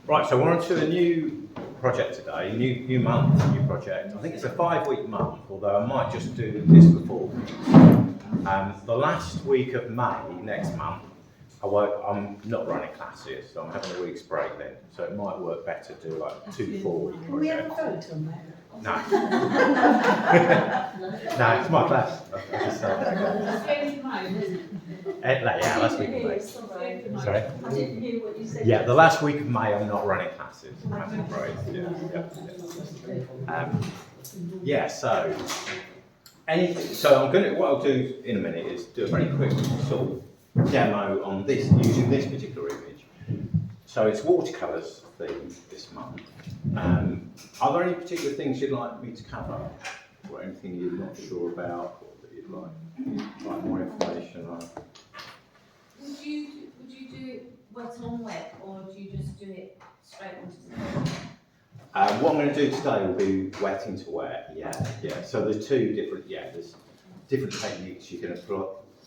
Right, so we're on to a new project today, new month, new project. I think it's a 5-week month, although I might just do this before. The last week of May, next month, I'm not running classes, so I'm having a week's break then. So it might work better to do like 2 4-week projects. Can we have a vote on that? No. No, it's my class. Yeah, last week of May. Sorry? I didn't hear what you said. Yeah, the last week of May I'm not running classes. I'm having a break. Yeah, so what I'll do in a minute is do a very quick sort of demo on this using this particular image. So it's watercolours themed this month. Are there any particular things you'd like me to cover, or anything you're not sure about, or that you'd like more information on? Would you do it wet on wet, or do you just do it straight onto the paper? What I'm going to do today will be wet into wet. Yeah. So there's there's different techniques you can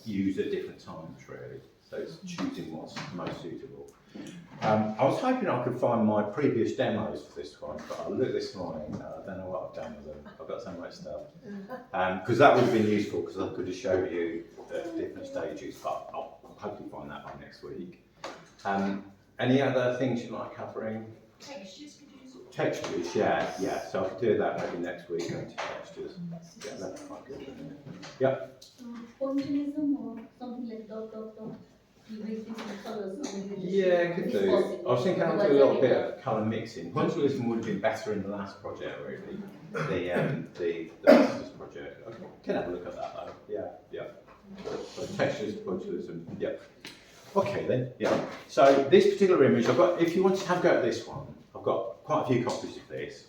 use at different times, really. So it's choosing what's most suitable. I was hoping I could find my previous demos for this one, but I looked this morning and I don't know what I've done with them. I've got so much stuff. Because that would have been useful, because I could have showed you at different stages, but I'll hopefully find that by next week. Any other things you'd like covering? Textures, could you use it? Textures, yeah. So I could do that maybe next week, go into textures. Yeah, that's quite good, isn't it? Yeah. Pointillism or something like dot. You make different colours. Yeah, could do. I was thinking I'd do a little bit of colour mixing. Pointillism would have been better in the last project, really. The masters project. Okay, can have a look at that though. Yeah. So textures, pointillism. Yeah. Okay then. Yeah. So this particular image, if you want to have a go at this one, I've got quite a few copies of this.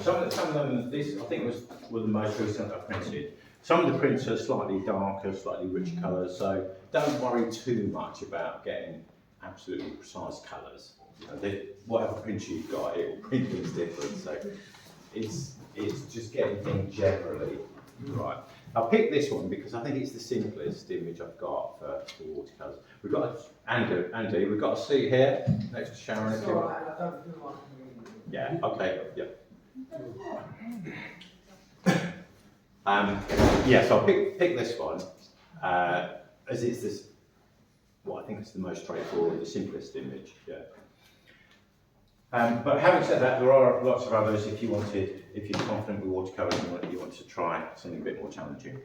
Some of them, this I think were the most recent I printed. Some of the prints are slightly darker, slightly richer colours, so don't worry too much about getting absolutely precise colours. Whatever print you've got, it will print things different. So it's just getting things generally right. I picked this one because I think it's the simplest image I've got for watercolours. We've got Andy, we've got a seat here next to Sharon. If you want. Yeah. Okay. Yeah. So I picked this one as it's this. What I think is the most straightforward, the simplest image. Yeah. But having said that, there are lots of others. If you're confident with watercolours and you want to try something a bit more challenging.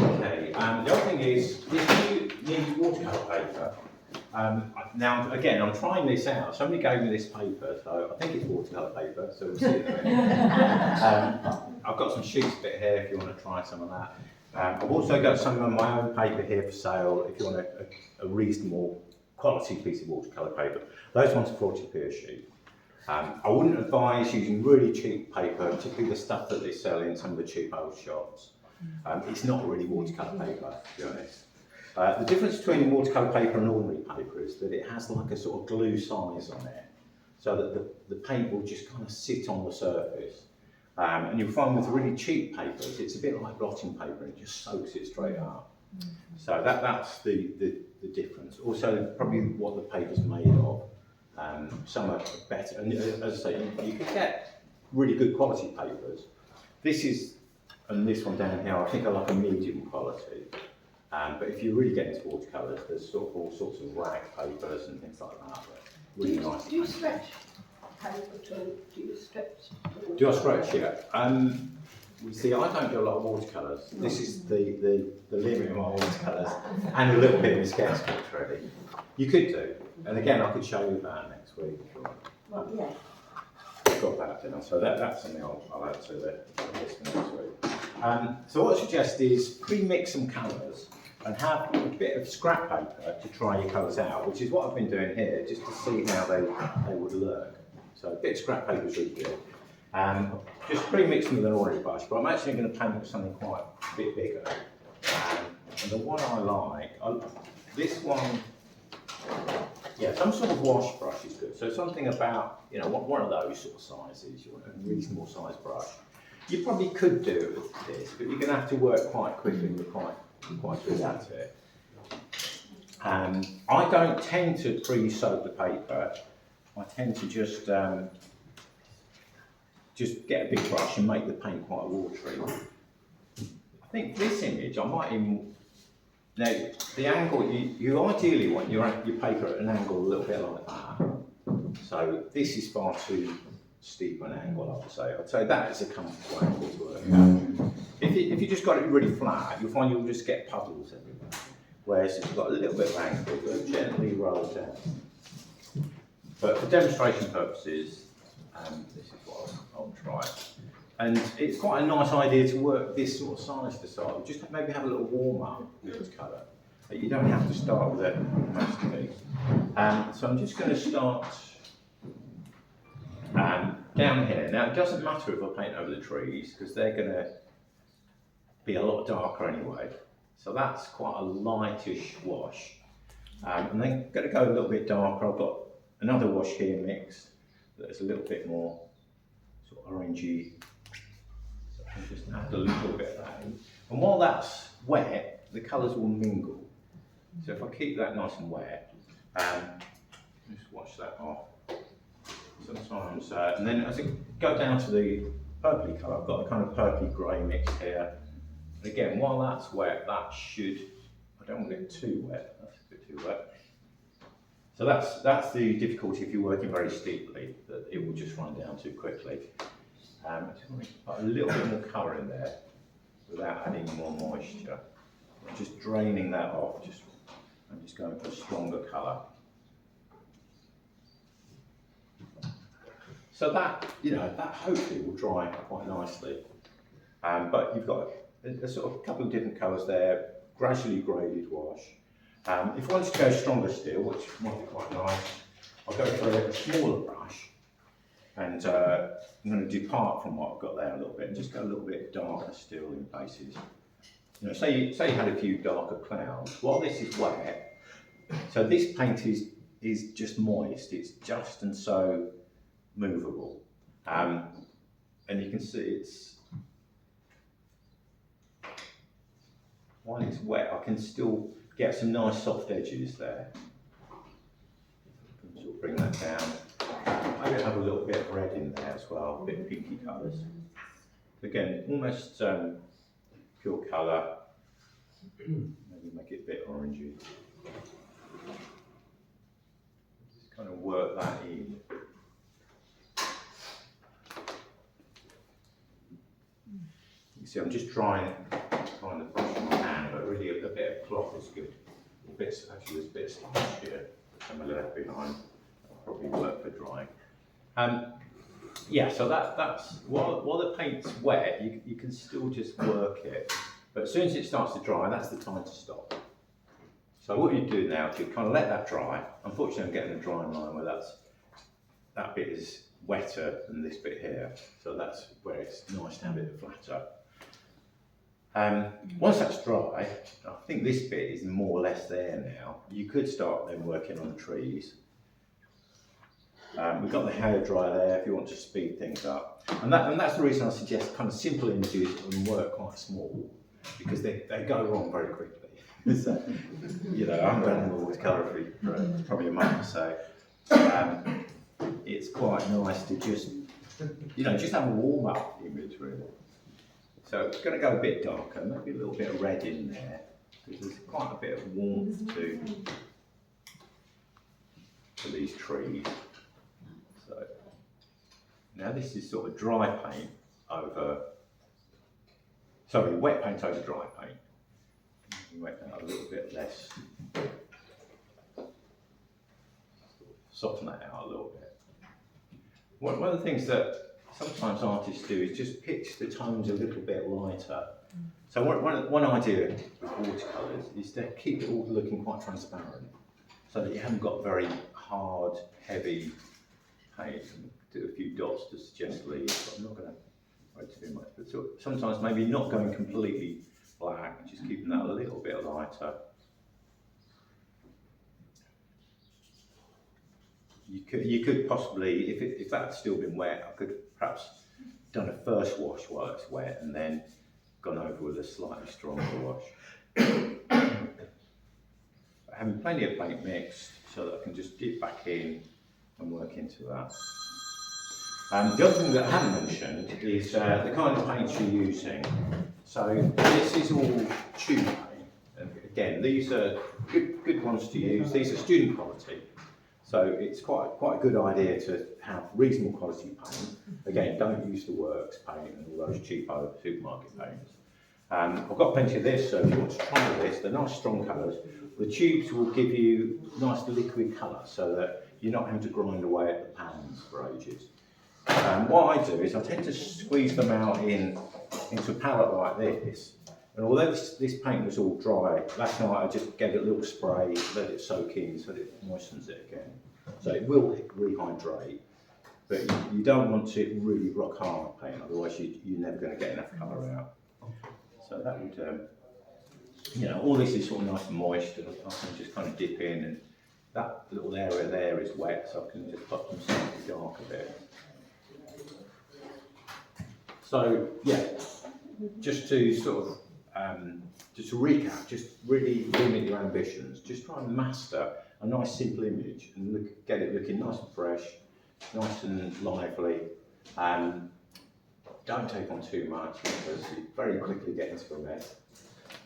Okay. The other thing is, if you need watercolour paper. Now again, I'm trying this out. Somebody gave me this paper, so I think it's watercolour paper. So we'll see in a minute. I've got some sheets bit here if you want to try some of that. I've also got some of my own paper here for sale if you want a reasonable quality piece of watercolour paper. Those ones are 40p a sheet. I wouldn't advise using really cheap paper, particularly the stuff that they sell in some of the cheap old shops. It's not really watercolour paper, to be honest. The difference between watercolour paper and ordinary paper is that it has like a sort of glue size on it, so that the paint will just kind of sit on the surface. And you'll find with really cheap papers, it's a bit like blotting paper, and it just soaks it straight up. So that's the difference. Also, probably what the paper's made of. Some are better, and as I say, you can get really good quality papers. This one down here, I think are like a medium quality. But if you really get into watercolours, there's sort of all sorts of rag papers and things like that. Really nice. Do you stretch paper too? Do I stretch? Yeah. See, I don't do a lot of watercolours. This is the limit of my watercolours, and a little bit of sketchbook, really. You could do, and again, I could show you that next week if you want. Well, yeah. I've got that dinner, so that's something I'll add to the list for next week. So what I suggest is pre-mix some colours and have a bit of scrap paper to try your colours out, which is what I've been doing here, just to see how they would look. So a bit of scrap paper is really good. Just pre-mix them with an orange brush, but I'm actually going to paint with something quite a bit bigger. And the one I like, this one, some sort of wash brush is good. So something about, one of those sort of sizes, you want a reasonable size brush. You probably could do it with this, but you're going to have to work quite quickly and you're quite good at it. I don't tend to pre-soak the paper. I tend to just get a big brush and make the paint quite watery. I think this image, I might even, now the angle, you ideally want your paper at an angle a little bit like that. So this is far too steep an angle, I would say. I'd say that is a comfortable angle to work at. If you just got it really flat, you'll find you'll just get puddles everywhere. Whereas if you've got a little bit of angle, you'll gently roll it down. But for demonstration purposes, this is what I'll try. And it's quite a nice idea to work this sort of size to start with. Just maybe have a little warm up with this colour. But you don't have to start with a masterpiece. So I'm just going to start down here. Now it doesn't matter if I paint over the trees because they're going to be a lot darker anyway. So that's quite a lightish wash. And then I'm going to go a little bit darker. I've got another wash here mixed that's a little bit more sort of orangey. So I'll just add a little bit of that in. And while that's wet, the colours will mingle. So if I keep that nice and wet, just wash that off. Sometimes, and then as I go down to the purpley colour, I've got a kind of purpley grey mix here. And again, while that's wet, that should, I don't want it too wet, that's a bit too wet. So that's the difficulty if you're working very steeply, that it will just run down too quickly. I just want to put a little bit more colour in there without adding more moisture. I'm just draining that off, I'm just going for a stronger colour. So that, that hopefully will dry quite nicely. But you've got a sort of couple of different colours there, gradually graded wash. If I wanted to go stronger still, which might be quite nice, I'll go for a smaller brush and I'm going to depart from what I've got there a little bit and just go a little bit darker still in places. Say you had a few darker clouds. While this is wet, so this paint is just moist, it's just and so movable. And you can see while it's wet, I can still get some nice soft edges there. Sort of bring that down. Maybe have a little bit of red in there as well, a bit of pinky colours. Again, almost pure colour. Maybe make it a bit orangey. Just kind of work that in. You see, I'm just trying the brush in my hand, but really a bit of cloth is good. Actually, there's a bit of starch here, which I'm left behind. That'll probably work for drying. Yeah, so that's while the paint's wet, you can still just work it. But as soon as it starts to dry, that's the time to stop. So what you do now is you kind of let that dry. Unfortunately, I'm getting a drying line where that bit is wetter than this bit here. So that's where it's nice to have it flatter. Once that's dry, I think this bit is more or less there now. You could start then working on the trees. We've got the hairdryer there if you want to speed things up. And that's the reason I suggest kind of simple images and work quite small, because they go wrong very quickly. So, I'm running all this colour for probably a month or so. It's quite nice to just have a warm up image really. So it's going to go a bit darker, maybe a little bit of red in there, because there's quite a bit of warmth to these trees. So now this is sort of dry paint over, wet paint over dry paint. Wet that a little bit less, soften that out a little bit. One of the things that sometimes artists do is just pitch the tones a little bit lighter. So one idea with watercolours is to keep it all looking quite transparent, so that you haven't got very hard, heavy paint. And do a few dots to suggest leaves, but I'm not going to write too much. But sometimes maybe not going completely black, just keeping that a little bit lighter. You could possibly, if that's still been wet, I could perhaps done a first wash while it's wet and then gone over with a slightly stronger wash. having plenty of paint mixed so that I can just dip back in and work into that. The other thing that I haven't mentioned is the kind of paints you're using. So this is all tube paint. And again, these are good ones to use. These are student quality. So it's quite a good idea to have reasonable quality paint. Again, don't use the works paint and all those cheapo supermarket paints. I've got plenty of this, so if you want to try this, they're nice strong colours. The tubes will give you nice liquid colour so that you're not having to grind away at the pans for ages. What I do is I tend to squeeze them out into a palette like this. And although this paint was all dry, last night I just gave it a little spray, let it soak in so that it moistens it again. So it will rehydrate, but you don't want to really rock hard paint, otherwise you're never going to get enough colour out. So that would, all this is sort of nice and moist, and I can just kind of dip in, and that little area there is wet, so I can just put them slightly dark a bit. So yeah, just to sort of just to recap, just really limit your ambitions. Just try and master a nice simple image and get it looking nice and fresh, nice and lively. Don't take on too much because you very quickly get into a mess.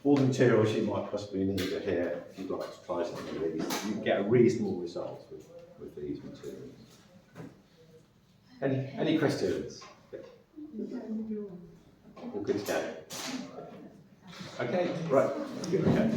All the materials you might possibly need are here if you'd like to try something with these. You can get a reasonable result with these materials. Any questions? All good to go. Okay, right. Okay.